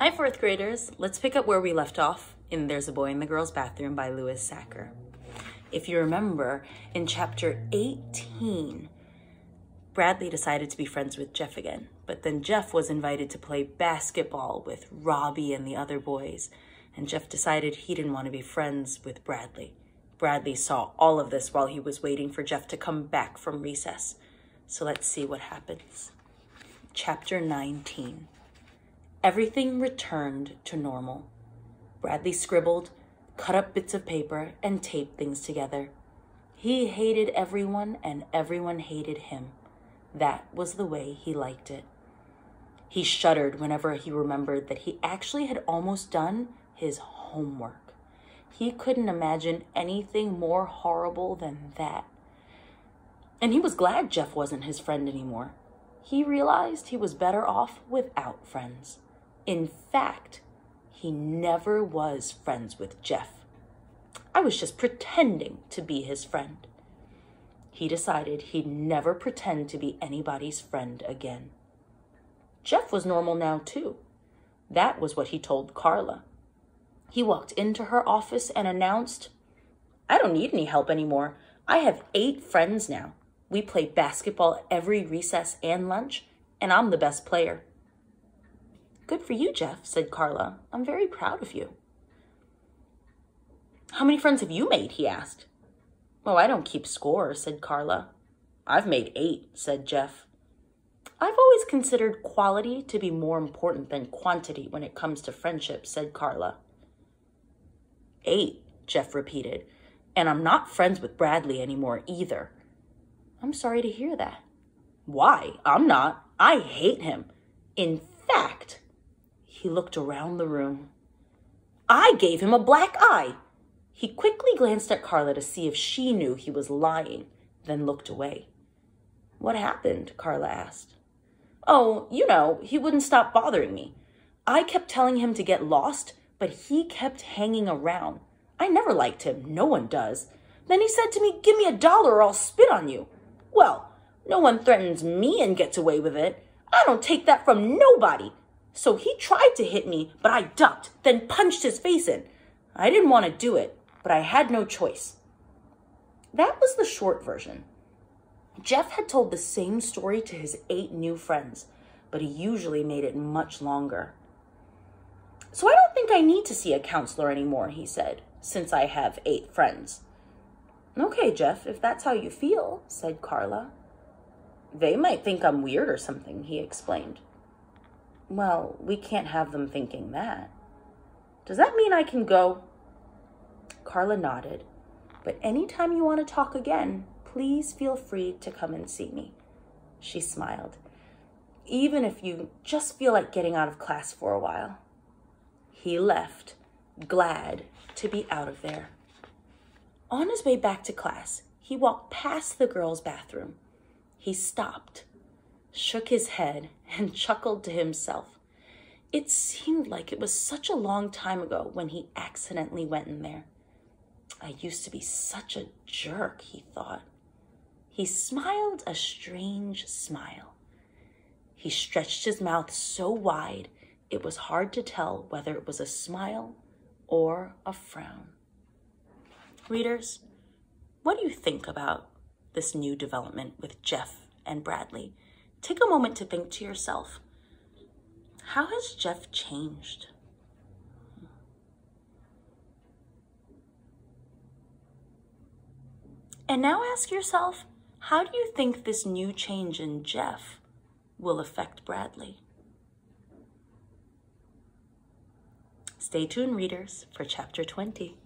Hi, fourth graders. Let's pick up where we left off in There's a Boy in the Girls' Bathroom by Lewis Sacker. If you remember, in chapter 18, Bradley decided to be friends with Jeff again, but then Jeff was invited to play basketball with Robbie and the other boys, and Jeff decided he didn't want to be friends with Bradley. Bradley saw all of this while he was waiting for Jeff to come back from recess. So let's see what happens. Chapter 19. Everything returned to normal. Bradley scribbled, cut up bits of paper, and taped things together. He hated everyone, and everyone hated him. That was the way he liked it. He shuddered whenever he remembered that he actually had almost done his homework. He couldn't imagine anything more horrible than that. And he was glad Jeff wasn't his friend anymore. He realized he was better off without friends. In fact, he never was friends with Jeff. I was just pretending to be his friend. He decided he'd never pretend to be anybody's friend again. Jeff was normal now, too. That was what he told Carla. He walked into her office and announced, "I don't need any help anymore. I have 8 friends now. We play basketball every recess and lunch, and I'm the best player." "Good for you, Jeff," said Carla. "I'm very proud of you." "How many friends have you made?" he asked. "Oh, I don't keep score," said Carla. "I've made 8, said Jeff. "I've always considered quality to be more important than quantity when it comes to friendship," said Carla. 8, Jeff repeated. "And I'm not friends with Bradley anymore either." "I'm sorry to hear that." "Why? I'm not. I hate him. In fact," he looked around the room, "I gave him a black eye." He quickly glanced at Carla to see if she knew he was lying, then looked away. "What happened?" Carla asked. "Oh, he wouldn't stop bothering me. I kept telling him to get lost, but he kept hanging around. I never liked him. No one does. Then he said to me, 'Give me $1 or I'll spit on you.' Well, no one threatens me and gets away with it. I don't take that from nobody. So he tried to hit me, but I ducked, then punched his face in. I didn't want to do it, but I had no choice." That was the short version. Jeff had told the same story to his 8 new friends, but he usually made it much longer. "So I don't think I need to see a counselor anymore," he said, "since I have 8 friends." "Okay, Jeff, if that's how you feel," said Carla. "They might think I'm weird or something," he explained. "Well, we can't have them thinking that. Does that mean I can go?" Carla nodded. "But anytime you want to talk again, please feel free to come and see me." She smiled. "Even if you just feel like getting out of class for a while." He left, glad to be out of there. On his way back to class, he walked past the girls' bathroom. He stopped, shook his head, and chuckled to himself. It seemed like it was such a long time ago when he accidentally went in there. "I used to be such a jerk," he thought. He smiled a strange smile. He stretched his mouth so wide, it was hard to tell whether it was a smile or a frown. Readers, what do you think about this new development with Jeff and Bradley? Take a moment to think to yourself, how has Jeff changed? And now ask yourself, how do you think this new change in Jeff will affect Bradley? Stay tuned, readers, for chapter 20.